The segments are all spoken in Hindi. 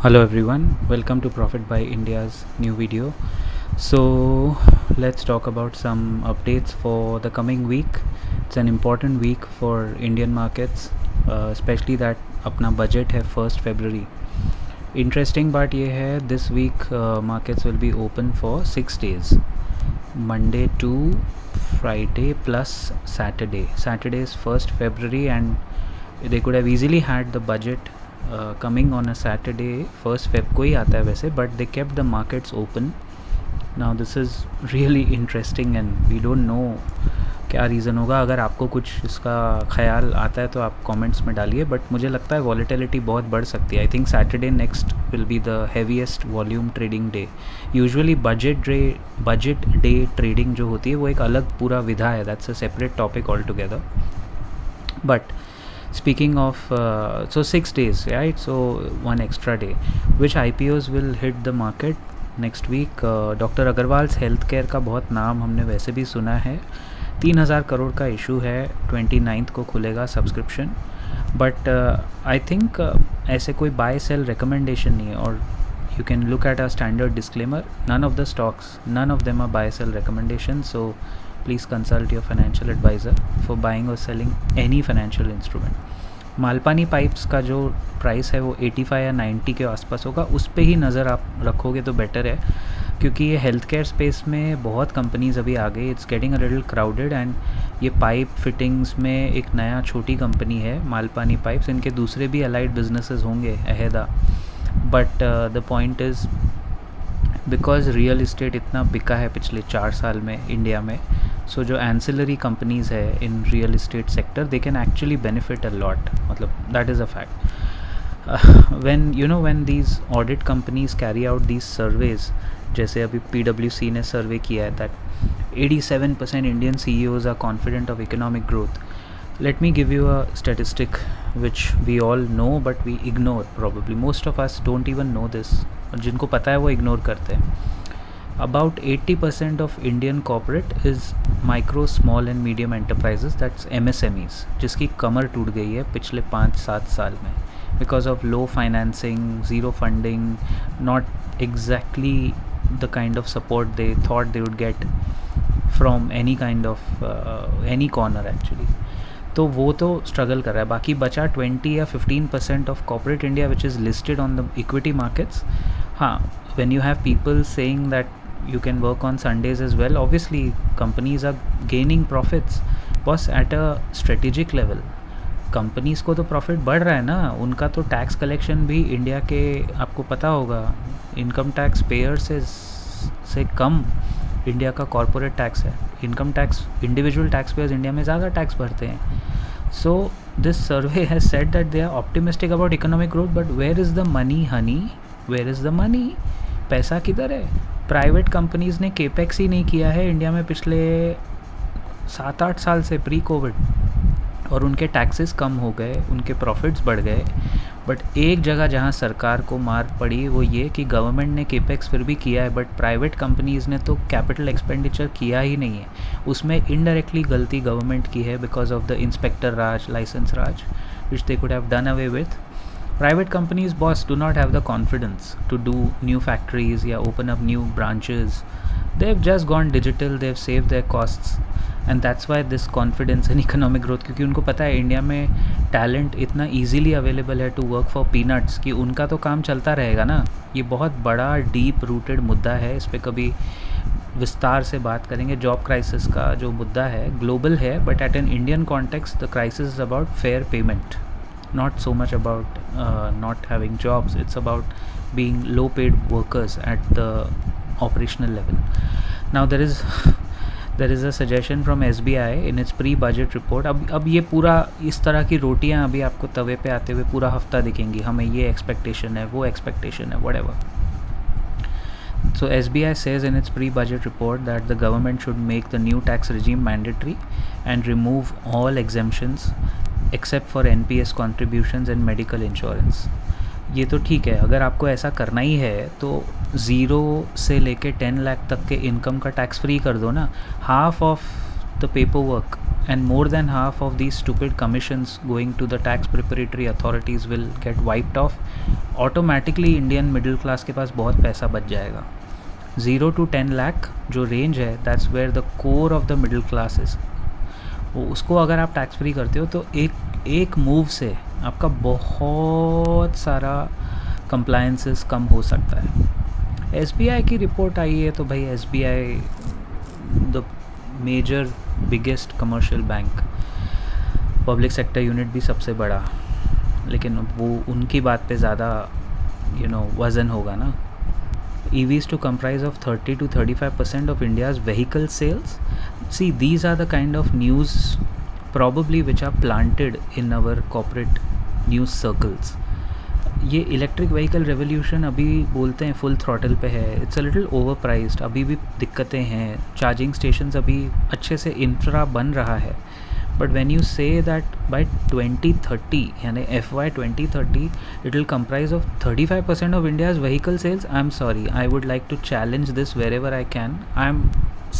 Hello everyone, welcome to Profit by India's new video. So let's talk about some updates for the coming week. It's an important week for Indian markets, especially that अपना budget है 1st February. Interesting बात ये है, this week markets will be open for 6 days, Monday to Friday plus Saturday. Saturday is 1st February and they could have easily had the budget coming on a Saturday, 1st Feb को ही आता है वैसे, but they kept the markets open. Now this is really interesting and we don't know क्या रीज़न होगा. अगर आपको कुछ इसका ख्याल आता है तो आप कमेंट्स में डालिए, बट मुझे लगता है वॉलेटिलिटी बहुत बढ़ सकती है. I think Saturday next will be the heaviest volume trading day. Usually budget day trading जो होती है वो एक अलग पूरा विधा है, that's a separate topic all together. But speaking of so 6 days, right? So one extra day. Which IPOs will hit the market next week? Doctor Agarwals health care का बहुत नाम हमने वैसे भी सुना है. 3,000 करोड़ का इशू है, 29th को खुलेगा सब्सक्रिप्शन. बट आई थिंक ऐसे कोई बाय सेल रिकमेंडेशन नहीं है. और you can look at a standard disclaimer, none of the stocks, none of them are buy sell recommendations. So please consult your financial advisor for buying or selling any financial instrument. Malpani pipes का जो प्राइस है वो 85 या 90 के आसपास होगा, उस पे ही नज़र आप रखोगे तो बेटर है, क्योंकि ये हेल्थ केयर स्पेस में बहुत कंपनीज अभी आ गई. It's getting a little crowded and ये पाइप फिटिंग्स में एक नया छोटी कंपनी है मालपानी पाइप्स. इनके दूसरे भी अलाइड बिजनेसेस होंगे ahead, but the point is because real estate इतना बिका है पिछले 4 साल में इंडिया में, सो जो एंसिलरी कंपनीज़ है in real estate sector they can actually benefit a lot. मतलब that is a fact. When these audit companies carry out these surveys, जैसे अभी PwC ने सर्वे किया है that 87% Indian CEOs are confident of economic growth. Let me give you a statistic which we all know but we ignore probably. Most of us don't even know this. और जिनको पता है वो इग्नोर करते हैं. About 80% of Indian corporate is micro, small and medium enterprises, that's MSMEs, जिसकी कमर टूट गई है पिछले 5-7 साल में because of low financing, zero funding, not exactly the kind of support they thought they would get from any kind of any corner actually. तो वो तो स्ट्रगल कर रहा है. बाकी बचा 20 या 15% of corporate India which is listed on the equity markets. हाँ, when you have people saying that you can work on Sundays as well, obviously companies are gaining profits बस at a strategic level. Companies को तो प्रॉफिट बढ़ रहा है ना, उनका तो टैक्स कलेक्शन भी इंडिया के आपको पता होगा इनकम टैक्स पेयर से कम इंडिया का कॉर्पोरेट टैक्स है. Income tax individual tax payers India में ज़्यादा टैक्स भरते हैं. So this survey has said that they are optimistic about economic growth, but where is the money honey, where is the money? पैसा किधर है? प्राइवेट कंपनीज़ ने केपेक्स ही नहीं किया है इंडिया में पिछले 7-8 साल से प्री कोविड, और उनके टैक्सेस कम हो गए, उनके प्रॉफिट्स बढ़ गए. बट एक जगह जहाँ सरकार को मार पड़ी वो ये कि गवर्नमेंट ने केपेक्स फिर भी किया है, बट प्राइवेट कंपनीज़ ने तो कैपिटल एक्सपेंडिचर किया ही नहीं है. उसमें इनडायरेक्टली गलती गवर्नमेंट की है because of the inspector raj, licence raj, which they could have done away with. Private companies, boss, do not have the confidence to do new factories या open up new branches. They've just gone digital, they've saved their costs, and that's why this confidence in economic growth, क्योंकि उनको पता है इंडिया में टैलेंट इतना easily available है to work for peanuts कि उनका तो काम चलता रहेगा ना. ये बहुत बड़ा डीप रूटेड मुद्दा है, इस पर कभी विस्तार से बात करेंगे. जॉब क्राइसिस का जो मुद्दा है ग्लोबल है, but at an Indian context the crisis is about fair payment, not so much about not having jobs. It's about being low paid workers at the operational level. Now there is a suggestion from SBI in its pre-budget report. अब ये पूरा इस तरह की रोटियां अभी आपको तवे पे आते हुए पूरा हफ्ता दिखेंगी. हमें ये एक्सपेक्टेशन है, वो एक्सपेक्टेशन है, whatever. So SBI says in its pre-budget report that the government should make the new tax regime mandatory and remove all exemptions except for NPS contributions and medical insurance. ये तो ठीक है, अगर आपको ऐसा करना ही है तो 0 से लेके 10 लाख तक के इनकम का टैक्स फ्री कर दो ना. Half of the paper work and more than half of these stupid commissions going to the tax preparatory authorities will get wiped off, automatically Indian middle class के पास बहुत पैसा बच जाएगा. 0 to 10 lakh जो रेंज है, that's where the core of the middle class is. उसको अगर आप टैक्स फ्री करते हो तो एक मूव से आपका बहुत सारा कंप्लायंसेस कम हो सकता है. SBI की रिपोर्ट आई है तो भाई SBI the major biggest commercial bank, public sector unit भी सबसे बड़ा, लेकिन वो उनकी बात पे ज़्यादा वज़न होगा ना. EVs to comprise of 30 to 35% of India's vehicle sales. See, these are the kind of news probably which are planted in our corporate news circles. ये इलेक्ट्रिक व्हीकल रेवोल्यूशन अभी बोलते हैं फुल थ्रॉटल पे है. It's a little over priced, अभी भी दिक्कतें हैं. चार्जिंग स्टेशंस अभी अच्छे से इंफ्रा बन रहा है. But when you say that by 2030 यानी FY 2030 it will comprise of 35% of India's vehicle sales, I am sorry, I would like to challenge this wherever I can. I am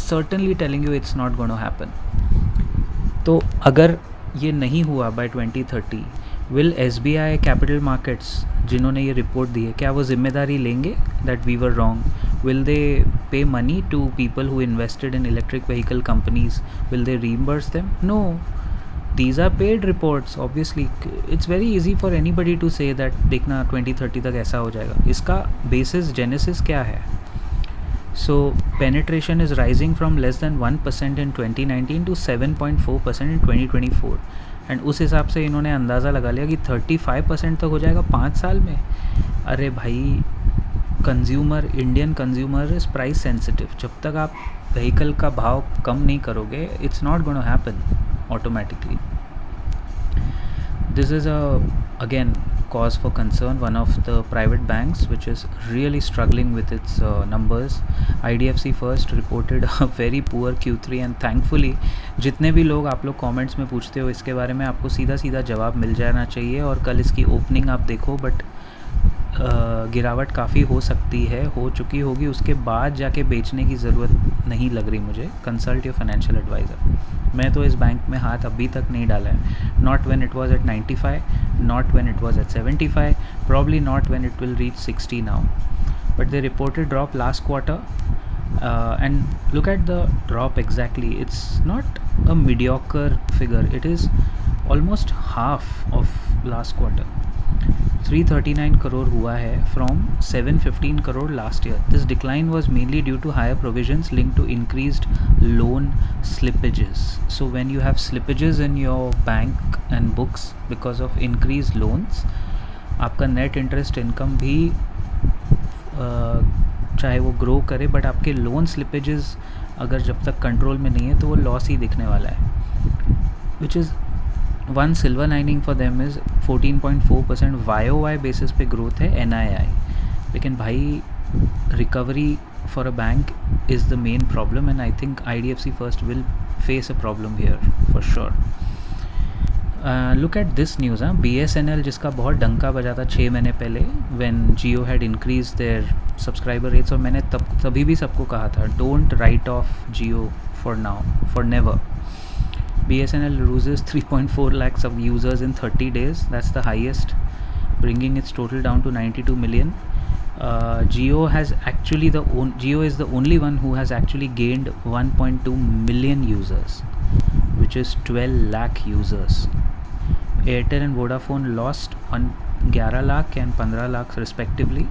certainly telling you it's not gonna happen. तो अगर ये नहीं हुआ by 2030, will SBI capital markets जिन्होंने ये रिपोर्ट दी है, क्या वो जिम्मेदारी लेंगे that we were wrong? Will they pay money to people who invested in electric vehicle companies? Will they reimburse them? No. These are paid reports. Obviously it's very easy for anybody to say that देखना 2030 तक ऐसा हो जाएगा. इसका बेसिस जेनेसिस क्या है? So penetration is rising from less than 1% in 2019 to 7.4% in 2024. And उस हिसाब से इन्होंने अंदाज़ा लगा लिया कि 35% तक हो जाएगा 5 साल में. अरे भाई, consumer, Indian consumer is price sensitive. जब तक आप व्हीकल का भाव कम नहीं करोगे, it's not gonna happen automatically. This is again cause for concern. One of the private banks which is really struggling with its numbers, IDFC First reported a very poor Q3 and thankfully जितने भी लोग आप लोग कमेंट्स में पूछते हो इसके बारे में, आपको सीधा सीधा जवाब मिल जाना चाहिए. और कल इसकी ओपनिंग आप देखो, बट गिरावट काफ़ी हो सकती है, हो चुकी होगी. उसके बाद जाके बेचने की ज़रूरत नहीं लग रही मुझे. Consult your financial adviser. मैं तो इस बैंक में हाथ अभी तक नहीं डाला है. Not when it was at 95, not when it was at 75, probably not when it will reach 60 now. But they reported drop last quarter. And look at the drop exactly. It's not a mediocre figure. It is almost half of last quarter. 339 crore हुआ है from 715 crore last year. This decline was mainly due to higher provisions linked to increased loan slippages. So when you have slippages in your bank and books because of increased loans, आपका net interest income भी चाहे वो ग्रो करे, बट आपके लोन स्लिपेजेस अगर जब तक कंट्रोल में नहीं है तो वो लॉस ही दिखने वाला है. Which is one silver lining for them is 14.4% YOY basis पे ग्रोथ है NII. लेकिन भाई, recovery for a bank is the main problem and I think IDFC first will face a problem here for sure. Look at this news. BSNL जिसका बहुत डंका बजा था 6 महीने पहले when Jio had increase their subscriber rates, और मैंने तभी भी सबको कहा था don't write of Jio for now, for never. BSNL loses 3.4 lakhs of users in 30 days. That's the highest, bringing its total down to 92 million. Jio is the only one who has actually gained 1.2 million users, which is 12 lakh users. Airtel and Vodafone lost 11 lakh and 15 lakhs respectively,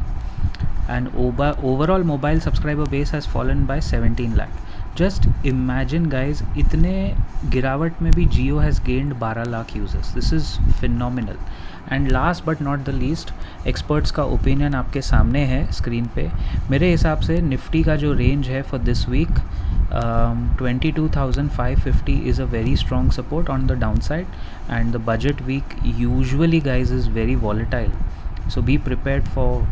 and overall mobile subscriber base has fallen by 17 lakh. Just imagine guys, इतने गिरावट में भी Jio has gained 12 lakh users. This is phenomenal. And last but not the least, experts का ओपिनियन आपके सामने है स्क्रीन पे. मेरे हिसाब से निफ्टी का जो रेंज है for this week 22,550 is a very strong support on the downside, and the budget week usually guys is very volatile. So be prepared for,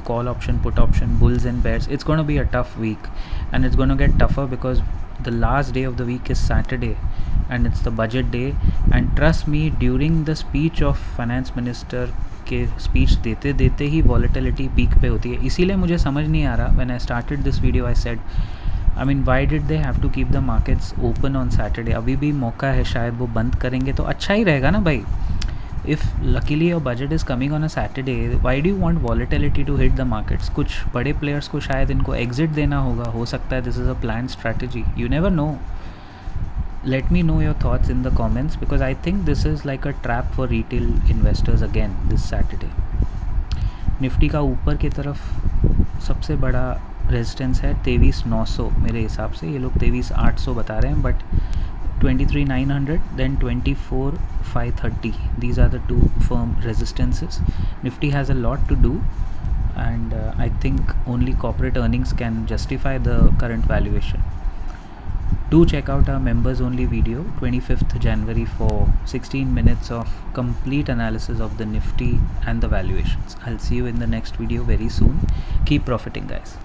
call option, put option, bulls and bears. It's going to be a tough week, and it's going to get tougher because the last day of the week is Saturday and it's the budget day. And trust me, during the speech of finance minister के स्पीच देते देते ही volatility पीक पे होती है. इसीलिए मुझे समझ नहीं आ रहा, when I started this video I said I mean why did they have to keep the markets open on Saturday? अभी भी मौका है, शायद वो बंद करेंगे तो अच्छा ही रहेगा ना भाई. If luckily your budget is coming on a Saturday, why do you want volatility to hit the markets? कुछ बड़े players को शायद इनको exit देना होगा, हो सकता है this is a planned strategy. You never know. Let me know your thoughts in the comments because I think this is like a trap for retail investors again this Saturday. Nifty का ऊपर की तरफ सबसे बड़ा रेजिस्टेंस है 23,900 मेरे हिसाब से. ये लोग 23,800 बता रहे हैं, but 23,900 then 24,530. These are the two firm resistances. Nifty has a lot to do, and I think only corporate earnings can justify the current valuation. Do check out our members only video 25th January for 16 minutes of complete analysis of the Nifty and the valuations. I'll see you in the next video very soon. Keep profiting, guys.